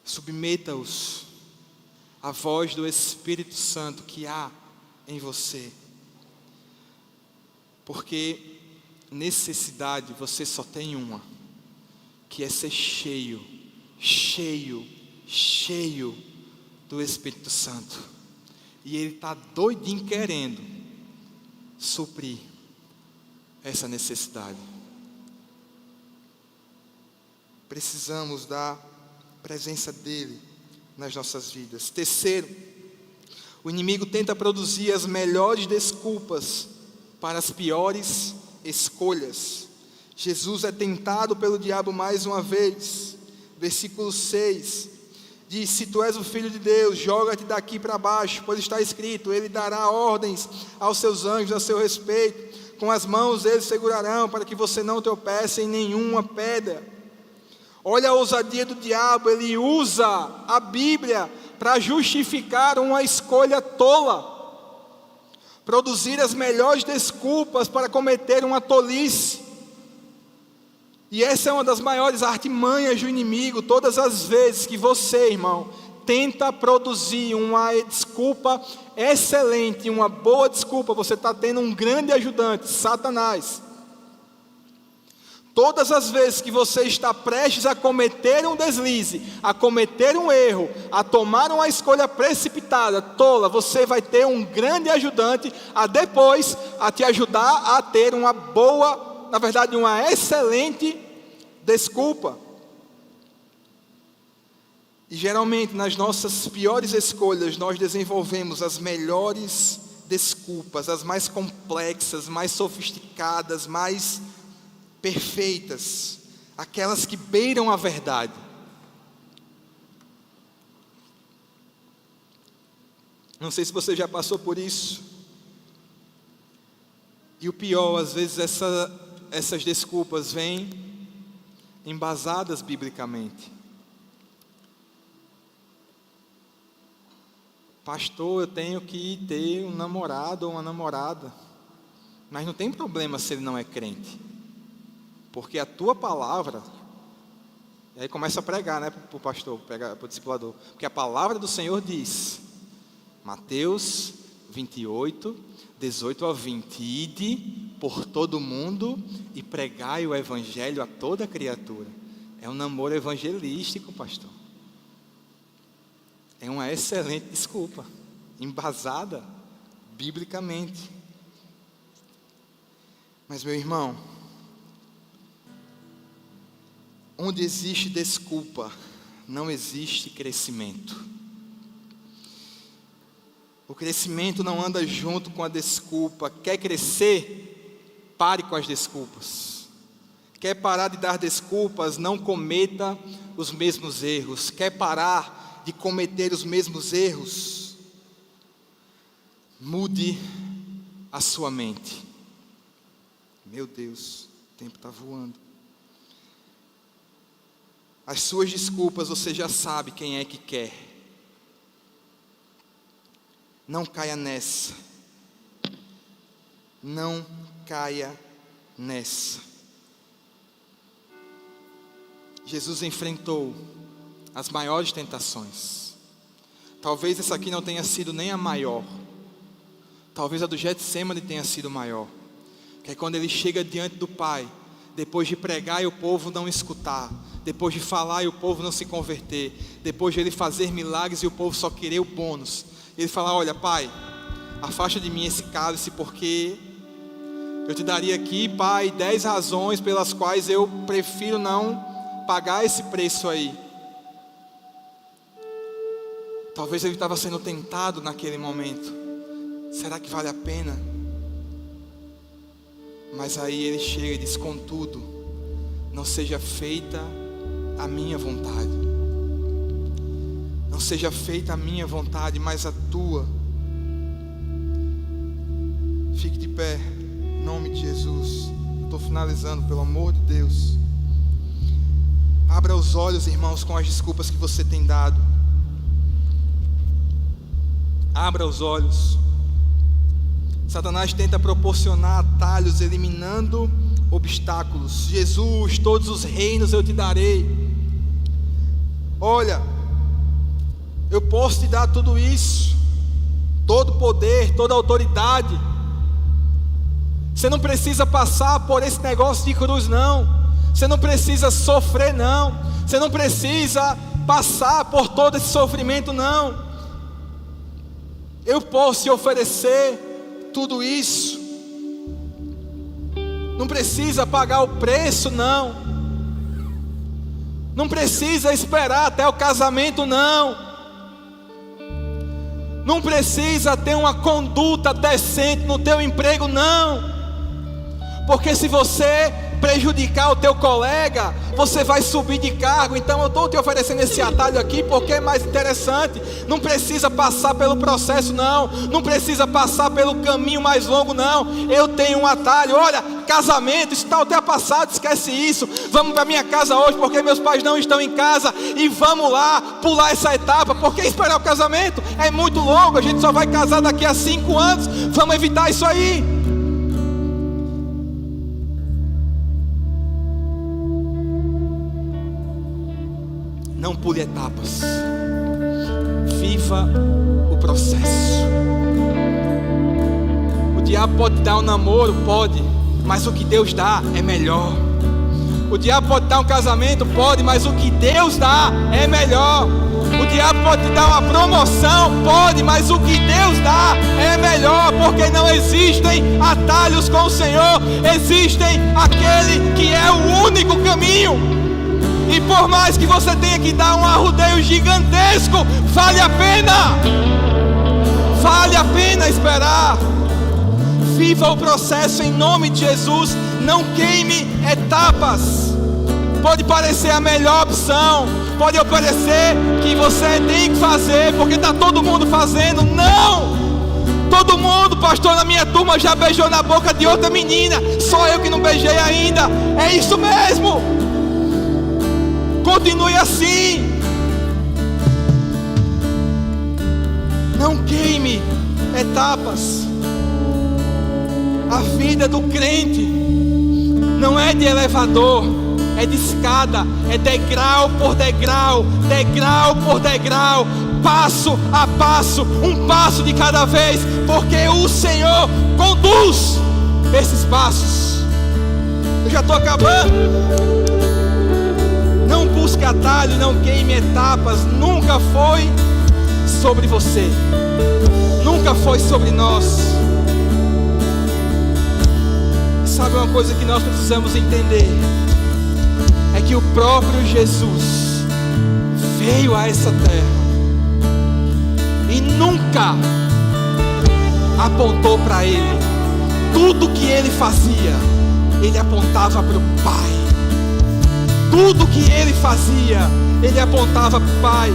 B: Submeta-os à voz do Espírito Santo que há em você. Porque necessidade você só tem uma, que é ser cheio do Espírito Santo. E Ele está doidinho querendo suprir essa necessidade. Precisamos da presença dEle nas nossas vidas. Terceiro, o inimigo tenta produzir as melhores desculpas para as piores escolhas. Jesus é tentado pelo diabo mais uma vez. Versículo 6 diz: se tu és o Filho de Deus, joga-te daqui para baixo, pois está escrito, Ele dará ordens aos seus anjos a seu respeito, com as mãos eles segurarão, para que você não tropece em nenhuma pedra. Olha a ousadia do diabo, ele usa a Bíblia para justificar uma escolha tola, produzir as melhores desculpas para cometer uma tolice. E essa é uma das maiores artimanhas do inimigo. Todas as vezes que você, irmão, tenta produzir uma desculpa excelente, uma boa desculpa, você está tendo um grande ajudante, Satanás. Todas as vezes que você está prestes a cometer um deslize, a cometer um erro, a tomar uma escolha precipitada, tola, você vai ter um grande ajudante a te ajudar a ter uma boa, na verdade, uma excelente desculpa. E geralmente nas nossas piores escolhas nós desenvolvemos as melhores desculpas, as mais complexas, mais sofisticadas, mais perfeitas, aquelas que beiram a verdade. Não sei se você já passou por isso. E o pior, às vezes essas desculpas vêm embasadas biblicamente. Pastor, eu tenho que ter um namorado ou uma namorada. Mas não tem problema se ele não é crente. Porque a tua palavra, e aí começa a pregar, né, para o pastor, para o discipulador. Porque a palavra do Senhor diz, Mateus 28, 18 a 20, ide por todo mundo e pregai o evangelho a toda criatura. É um namoro evangelístico, pastor. É uma excelente desculpa, embasada biblicamente. Mas, meu irmão, onde existe desculpa, não existe crescimento. O crescimento não anda junto com a desculpa. Quer crescer? Pare com as desculpas. Quer parar de dar desculpas? Não cometa os mesmos erros. Quer parar de cometer os mesmos erros? Mude a sua mente. Meu Deus, o tempo está voando. As suas desculpas, você já sabe quem é que quer. Não caia nessa. Não caia nessa. Jesus enfrentou as maiores tentações. Talvez essa aqui não tenha sido nem a maior. Talvez a do Getsêmani tenha sido maior. Que é quando ele chega diante do Pai, depois de pregar e o povo não escutar, depois de falar e o povo não se converter, depois de ele fazer milagres e o povo só querer o bônus, ele fala: olha, Pai, afasta de mim esse cálice, porque eu te daria aqui, Pai, 10 razões pelas quais eu prefiro não pagar esse preço aí. Talvez ele estava sendo tentado naquele momento. Será que vale a pena? Mas aí ele chega e diz: contudo, não seja feita a minha vontade. Não seja feita a minha vontade, mas a tua. Fique de pé, em nome de Jesus. Estou finalizando, pelo amor de Deus. Abra os olhos, irmãos, com as desculpas que você tem dado. Abra os olhos. Satanás tenta proporcionar atalhos, eliminando obstáculos. Jesus, todos os reinos eu te darei. Olha, eu posso te dar tudo isso, todo poder, toda autoridade. Você não precisa passar por esse negócio de cruz, não. Você não precisa sofrer, não. Você não precisa passar por todo esse sofrimento, não. Eu posso te oferecer tudo isso. Não precisa pagar o preço, não. Não precisa esperar até o casamento, não. Não precisa ter uma conduta decente no teu emprego, não. Porque se você prejudicar o teu colega, você vai subir de cargo. Então eu estou te oferecendo esse atalho aqui porque é mais interessante. Não precisa passar pelo processo, não. Não precisa passar pelo caminho mais longo, não. Eu tenho um atalho. Olha, casamento, isso está até passado, esquece isso. Vamos para minha casa hoje porque meus pais não estão em casa. E vamos lá, pular essa etapa. Porque esperar o casamento é muito longo. A gente só vai casar daqui a 5 anos. Vamos evitar isso aí. Não pule etapas. Viva o processo. O diabo pode dar um namoro? Pode. Mas o que Deus dá é melhor. O diabo pode dar um casamento? Pode. Mas o que Deus dá é melhor. O diabo pode te dar uma promoção? Pode. Mas o que Deus dá é melhor. Porque não existem atalhos com o Senhor. Existem aquele que é o único caminho. E por mais que você tenha que dar um arrodeio gigantesco, vale a pena. Vale a pena esperar. Viva o processo em nome de Jesus. Não queime etapas. Pode parecer a melhor opção. Pode parecer que você tem que fazer porque está todo mundo fazendo. Não! Todo mundo, pastor, na minha turma já beijou na boca de outra menina. Só eu que não beijei ainda. É isso mesmo. Continue assim. Não queime etapas. A vida do crente não é de elevador, é de escada, é degrau por degrau, degrau por degrau, passo a passo, um passo de cada vez, porque o Senhor conduz esses passos. Eu já estou acabando. Não busque atalho, não queime etapas. Nunca foi sobre você. Nunca foi sobre nós. Sabe uma coisa que nós precisamos entender? É que o próprio Jesus veio a essa terra e nunca apontou para Ele. Tudo que Ele fazia, Ele apontava para o Pai. Tudo que Ele fazia, Ele apontava para o Pai.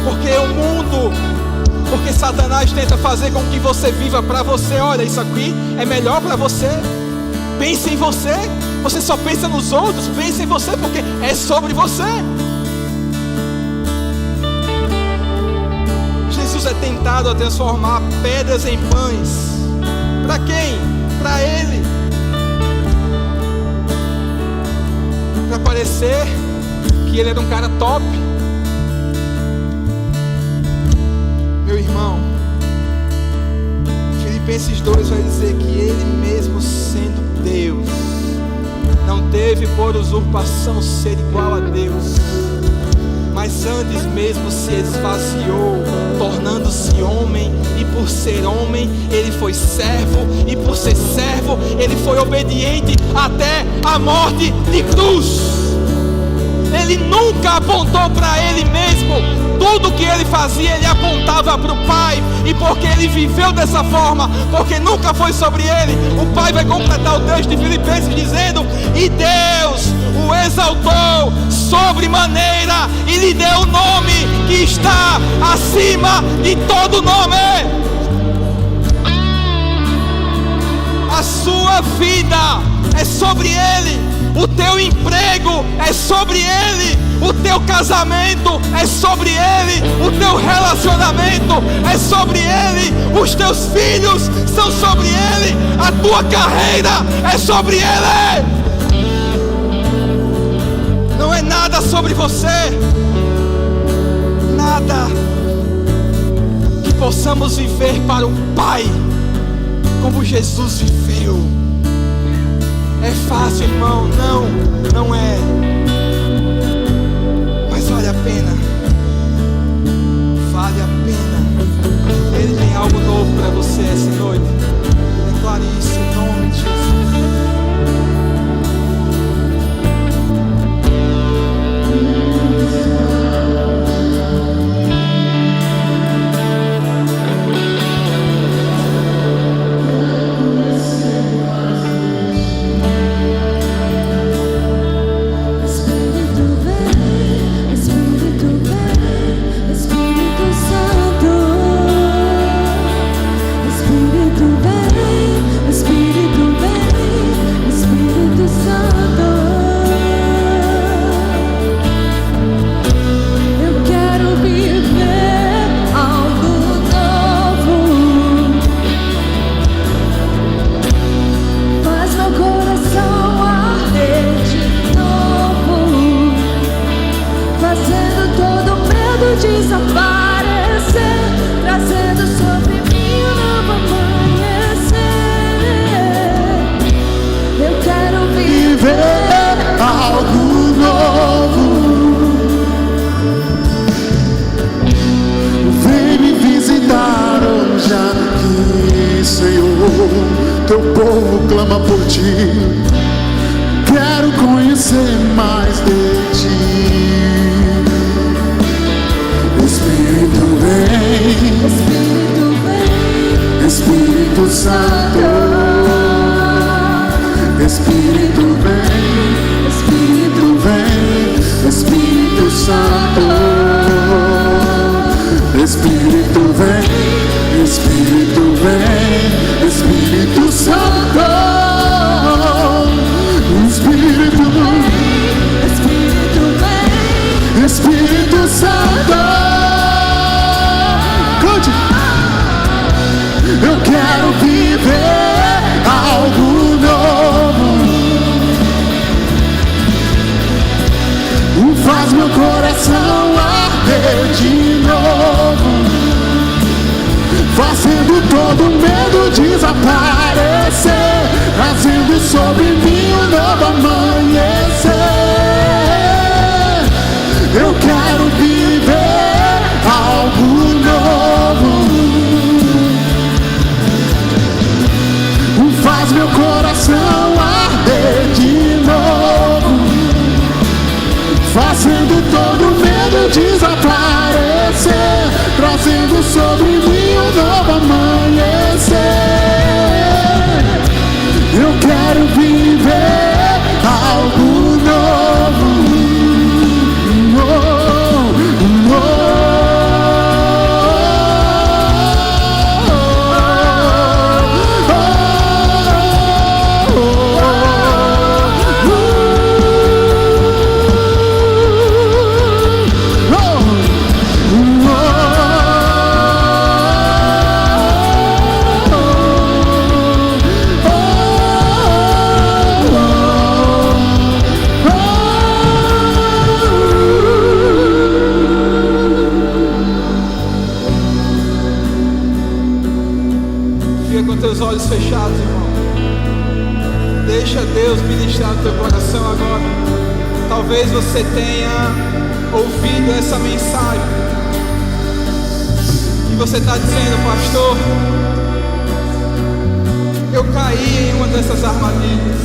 B: Porque o mundo, porque Satanás tenta fazer com que você viva para você. Olha, isso aqui é melhor para você. Pense em você. Você só pensa nos outros. Pense em você porque é sobre você. Jesus é tentado a transformar pedras em pães. Para quem? Para Ele. Para parecer que Ele era um cara top. Meu irmão, Filipenses 2 vai dizer que Ele mesmo sendo Deus, não teve por usurpação ser igual a Deus, mas antes mesmo se esvaziou, tornando-se homem, e por ser homem, Ele foi servo, e por ser servo, Ele foi obediente até a morte de cruz. ele nunca apontou para ele mesmo. Tudo que ele fazia, ele apontava para o Pai. E porque ele viveu dessa forma, porque nunca foi sobre ele, o Pai vai completar o texto de Filipenses dizendo: e Deus o exaltou sobremaneira e lhe deu o nome que está acima de todo nome. A sua vida é sobre ele, o teu emprego é sobre ele, o teu casamento é sobre ele, o teu relacionamento é sobre ele, os teus filhos são sobre ele, a tua carreira é sobre ele. Não é nada sobre você, nada. Que possamos viver para o Pai como Jesus viveu. É fácil, irmão? Não, não é. Mas vale a pena. Vale a pena. Ele tem algo novo para você essa noite. Declare isso em nome de Jesus.
C: Teu povo clama por ti. Quero conhecer mais de ti. Espírito vem, Espírito Santo. Espírito vem, Espírito vem, Espírito Santo. Espírito vem, Espírito vem, Espírito Santo. Espírito vem, Espírito vem, Espírito Santo. Cante. Eu quero viver algo novo. Faz meu coração arder de novo, fazendo todo medo desaparecer, trazendo sobre mim um novo amanhecer. Eu quero viver algo novo. Faz meu coração arder de novo, fazendo todo medo desaparecer, trazendo sobre mim um novo amanhecer. Eu quero viver algo novo.
B: Olhos fechados, irmão. Deixa Deus ministrar no teu coração agora. Talvez você tenha ouvido essa mensagem e você está dizendo: pastor, eu caí em uma dessas armadilhas.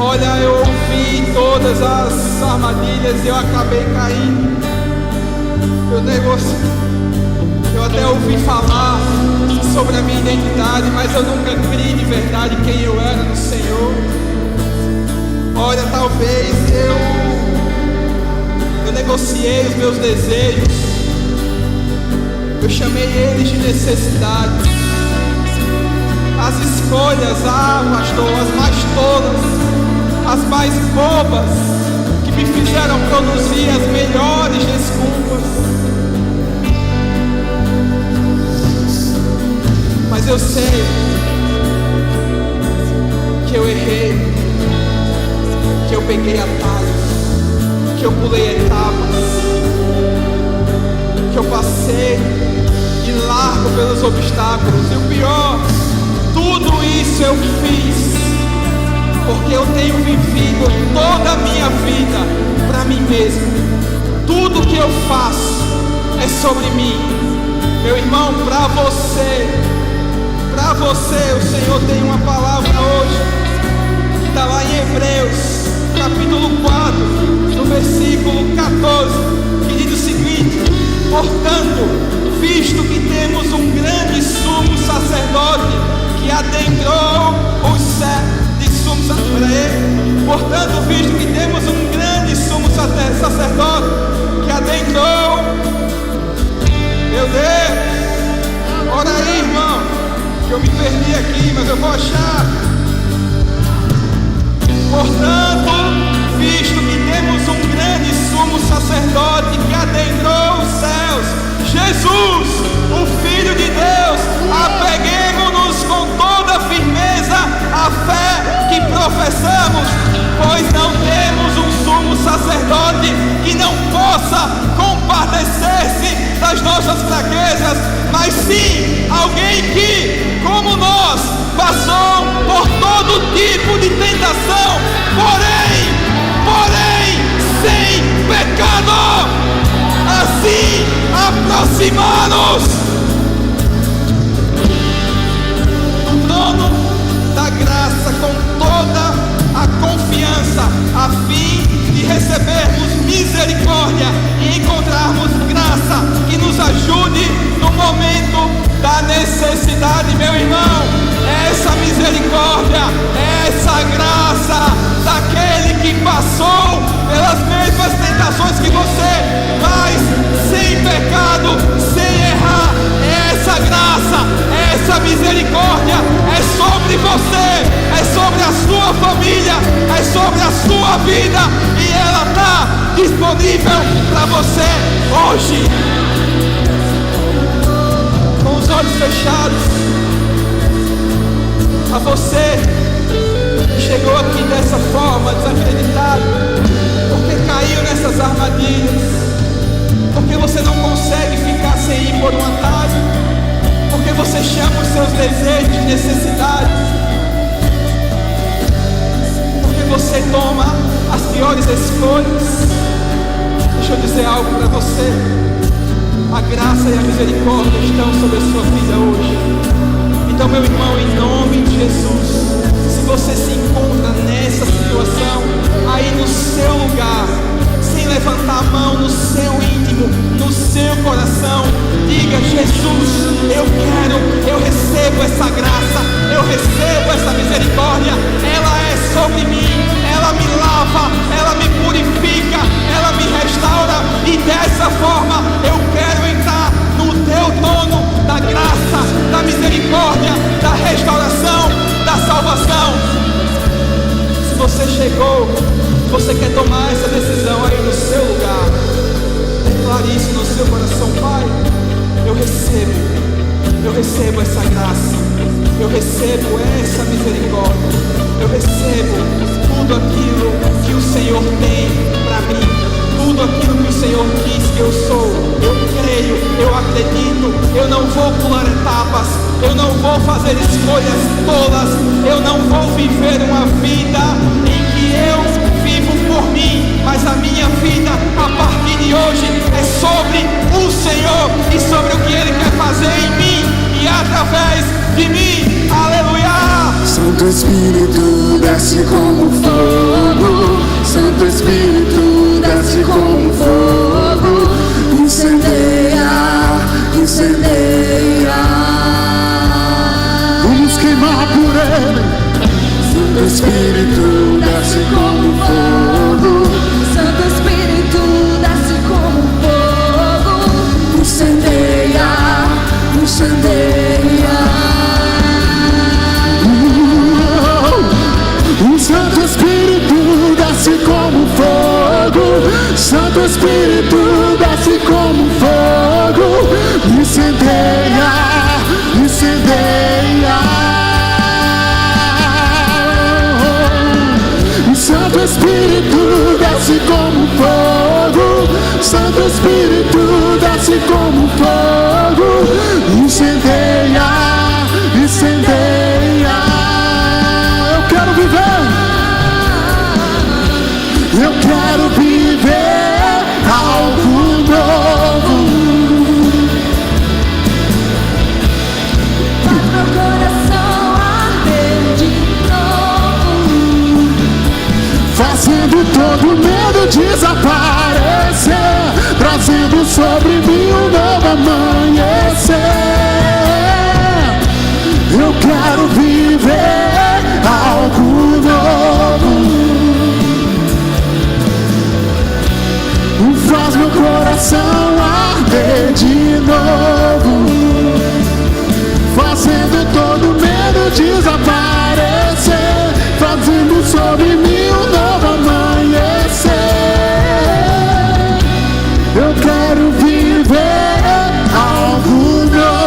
B: Olha, eu ouvi todas as armadilhas e eu acabei caindo. Eu até ouvi falar sobre a minha identidade, mas eu nunca criei de verdade quem eu era no Senhor. Olha, talvez eu negociei os meus desejos, eu chamei eles de necessidade. As escolhas, pastor, as mais tolas, as mais bobas, que me fizeram produzir as melhores desculpas. Mas eu sei que eu errei, que eu peguei atalhos, que eu pulei etapas, que eu passei de largo pelos obstáculos. E o pior, tudo isso eu fiz porque eu tenho vivido toda a minha vida para mim mesmo. Tudo que eu faço é sobre mim. Meu irmão, para você, o Senhor tem uma palavra hoje, que está lá em Hebreus, capítulo 4, no versículo 14, que diz o seguinte: portanto, visto que temos um grande sumo sacerdote que adentrou os céus, portanto, visto que temos um grande sumo sacerdote que adentrou, meu Deus, ora aí, irmão, que eu me perdi aqui, mas eu vou achar. Portanto, visto que temos um grande sumo sacerdote que adentrou os céus, Jesus, o Filho de Deus, apeguemo-nos com toda firmeza à fé que professamos, pois não temos um sumo sacerdote que não possa compadecer-se das nossas fraquezas, mas sim alguém que, como nós, passou por todo tipo de tentação, porém sem pecado. Assim, aproximar-nos do trono da graça com toda a confiança, a fim de recebermos misericórdia e encontrarmos graça que nos ajude no momento da necessidade. Meu irmão, essa misericórdia, essa graça daquele que passou pelas mesmas tentações que você, mas sem pecado, sem errar, essa graça, essa misericórdia é sobre você, é sobre a sua família, é sobre a sua vida, e ela está disponível para você hoje. Com os olhos fechados, a você que chegou aqui dessa forma, desacreditado, porque caiu nessas armadilhas, porque você não consegue ficar sem ir por um atalho, porque você chama os seus desejos de necessidade, porque você toma as piores escolhas. Deixa eu dizer algo para você: a graça e a misericórdia estão sobre a sua vida hoje. Então, meu irmão, em nome de Jesus, se você se encontra nessa situação, aí no seu lugar, sem levantar a mão, no seu íntimo, no seu coração, diga: Jesus, eu recebo essa graça, eu recebo essa misericórdia, ela é sobre mim, ela me lava, ela me purifica, ela me restaura, e dessa forma eu quero entrar no teu trono da graça, da misericórdia, da restauração, da salvação. Se você chegou, você quer tomar essa decisão aí no seu lugar, declare isso no seu coração: Pai, eu recebo essa graça, eu recebo essa misericórdia, eu recebo tudo aquilo que o Senhor tem para mim, tudo aquilo que o Senhor diz que eu sou. Eu creio, eu acredito, eu não vou pular etapas, eu não vou fazer escolhas tolas, eu não vou viver uma vida em que eu vivo por mim, mas a minha vida a partir de hoje é sobre o Senhor e sobre o que Ele quer fazer em mim e através de mim. Aleluia!
C: Santo Espírito desce como fogo. queimar por Ele. Santo Espírito, desce como fogo.
D: Santo Espírito, desce como fogo.
C: Incendeia, incendeia. O Santo Espírito desce como fogo. Santo Espírito desce como fogo. Incendeia, incendeia. O Santo Espírito desce como fogo. Santo Espírito desce como fogo. Incendeia, incendeia. Eu quero viver. Eu quero viver algo novo.
D: Faz meu coração arder de novo.
C: Fazendo todo medo desaparecer, trazendo sobre mim um novo amanhecer. Eu quero viver algo novo. Faz meu coração arder de novo, fazendo todo medo desaparecer, trazendo sobre mim um novo amanhecer. Eu quero viver algo novo.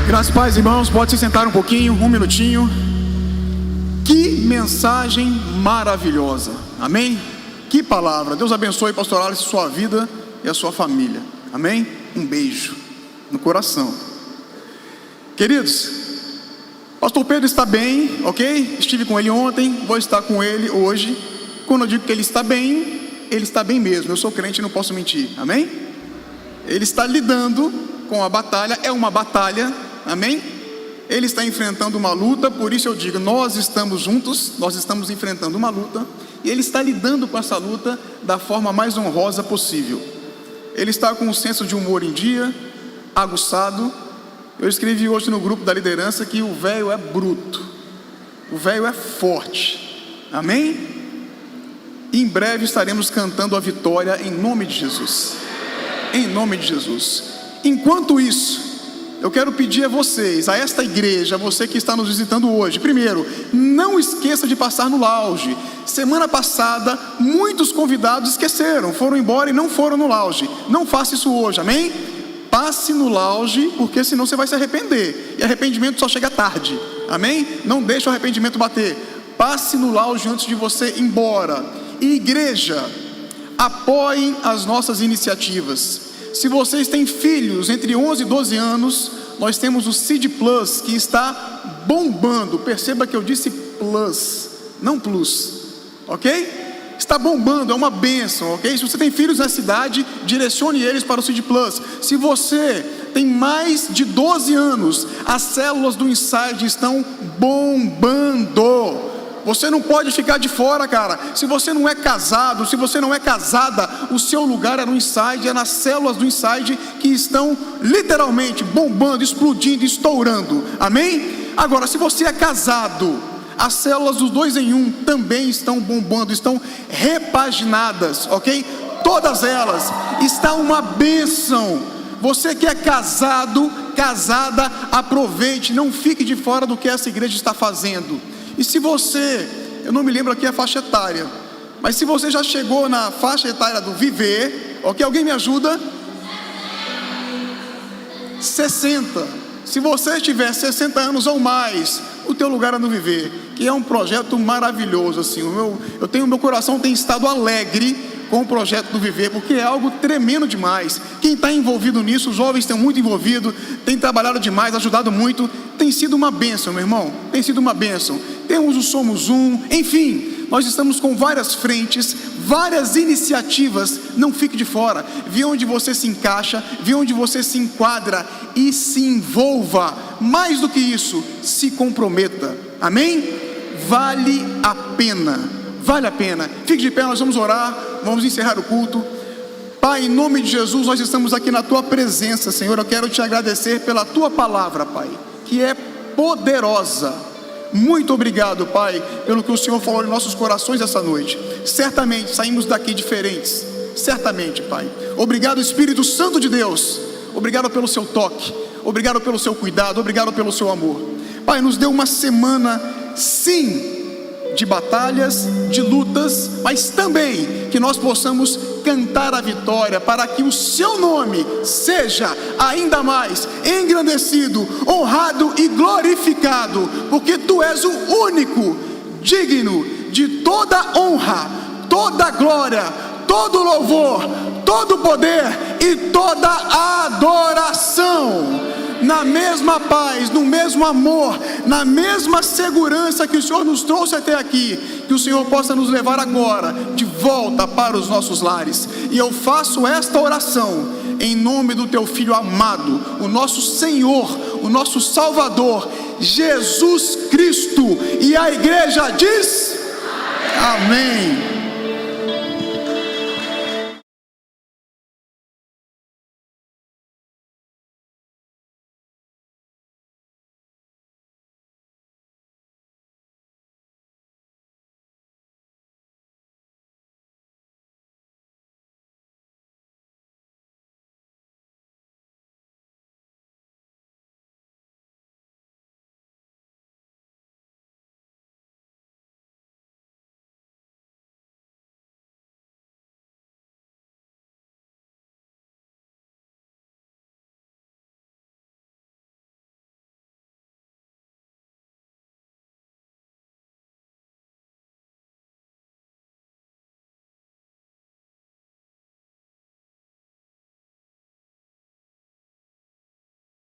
E: Graças, pais, irmãos, pode se sentar um pouquinho, um minutinho. Que mensagem maravilhosa, amém? Que palavra. Deus abençoe, pastor Alice, sua vida e a sua família, amém? Um beijo no coração. Queridos, pastor Pedro está bem, ok? Estive com ele ontem, vou estar com ele hoje. Quando eu digo que ele está bem mesmo. Eu sou crente e não posso mentir, amém? Ele está lidando com a batalha, é uma batalha, amém? Ele está enfrentando uma luta, por isso eu digo, nós estamos juntos, nós estamos enfrentando uma luta, e ele está lidando com essa luta da forma mais honrosa possível. Ele está com um senso de humor em dia, aguçado. Eu escrevi hoje no grupo da liderança que o velho é bruto, o velho é forte, amém? E em breve estaremos cantando a vitória em nome de Jesus, em nome de Jesus. Enquanto isso, eu quero pedir a vocês, a esta igreja, a você que está nos visitando hoje, primeiro, não esqueça de passar no lounge. Semana passada, muitos convidados esqueceram, foram embora e não foram no lounge. Não faça isso hoje, amém? Passe no lounge, porque senão você vai se arrepender, e arrependimento só chega tarde, amém? Não deixe o arrependimento bater. Passe no lounge antes de você ir embora. E igreja, apoiem as nossas iniciativas. Se vocês têm filhos entre 11 e 12 anos, nós temos o Seed Plus, que está bombando. Perceba que eu disse plus, não plus, ok? Está bombando, é uma bênção, ok? Se você tem filhos na cidade, direcione eles para o Seed Plus. Se você tem mais de 12 anos, as células do Inside estão bombando. Você não pode ficar de fora, cara. Se você não é casado, se você não é casada, o seu lugar é no Inside, é nas células do Inside que estão literalmente bombando, explodindo, estourando, amém? Agora, se você é casado, as células dos 2 em 1 também estão bombando, estão repaginadas, ok? Todas elas, está uma bênção. Você que é casado, casada, aproveite, não fique de fora do que essa igreja está fazendo. E se você, eu não me lembro aqui a faixa etária, mas se você já chegou na faixa etária do viver, ok? Alguém me ajuda? 60. Se você tiver 60 anos ou mais, o teu lugar é no viver, que é um projeto maravilhoso, assim. Meu coração tem estado alegre com o projeto do Viver, porque é algo tremendo demais. Quem está envolvido nisso, os jovens estão muito envolvidos, têm trabalhado demais, ajudado muito, tem sido uma bênção, meu irmão, tem sido uma bênção. Temos o Somos Um, enfim, nós estamos com várias frentes, várias iniciativas. Não fique de fora, vê onde você se encaixa, vê onde você se enquadra e se envolva. Mais do que isso, se comprometa, amém? vale a pena. Vale a pena. Fique de pé, nós vamos orar, vamos encerrar o culto. Pai, em nome de Jesus, nós estamos aqui na Tua presença, Senhor. Eu quero Te agradecer pela Tua palavra, Pai, que é poderosa. Muito obrigado, Pai, pelo que o Senhor falou em nossos corações essa noite. Certamente saímos daqui diferentes. Certamente, Pai. Obrigado, Espírito Santo de Deus. Obrigado pelo Seu toque. Obrigado pelo Seu cuidado. Obrigado pelo Seu amor. Pai, nos deu uma semana, sim, de batalhas, de lutas, mas também que nós possamos cantar a vitória, para que o Seu nome seja ainda mais engrandecido, honrado e glorificado, porque Tu és o único digno de toda honra, toda glória, todo louvor, todo poder e toda adoração. Na mesma paz, no mesmo amor, na mesma segurança que o Senhor nos trouxe até aqui, que o Senhor possa nos levar agora de volta para os nossos lares. E eu faço esta oração em nome do Teu Filho amado, o nosso Senhor, o nosso Salvador, Jesus Cristo. E a igreja diz: amém.